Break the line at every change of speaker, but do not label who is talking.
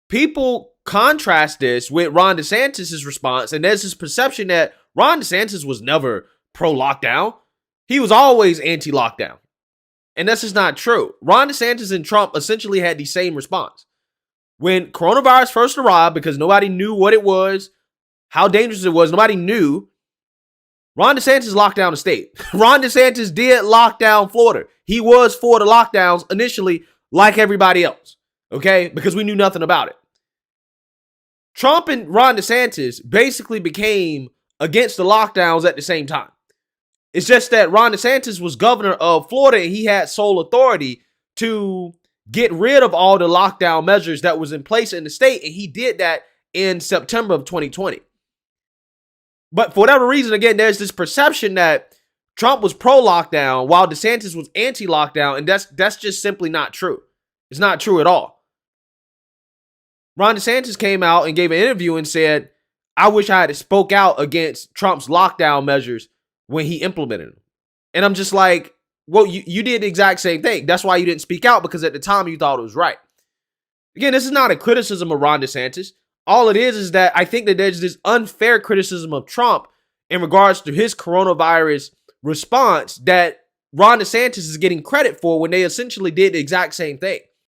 people contrast this with Ron DeSantis' response, and there's this perception that Ron DeSantis was never pro-lockdown. He was always anti-lockdown. And that's just not true. Ron DeSantis and Trump essentially had the same response. When coronavirus first arrived, because nobody knew what it was, how dangerous it was, nobody knew, Ron DeSantis locked down the state. Ron DeSantis did lock down Florida. He was for the lockdowns initially, like everybody else, okay? Because we knew nothing about it. Trump and Ron DeSantis basically became against the lockdowns at the same time. It's just that Ron DeSantis was governor of Florida and he had sole authority to get rid of all the lockdown measures that was in place in the state, and he did that in September of 2020. But for whatever reason, again, there's this perception that Trump was pro-lockdown while DeSantis was anti-lockdown, and that's just simply not true. It's not true at all. Ron DeSantis came out and gave an interview and said, I wish I had spoke out against Trump's lockdown measures when he implemented them. And I'm just like, well, you did the exact same thing. That's why you didn't speak out, because at the time you thought it was right. Again, this is not a criticism of Ron DeSantis. All it is that I think that there's this unfair criticism of Trump in regards to his coronavirus response that Ron DeSantis is getting credit for when they essentially did the exact same thing.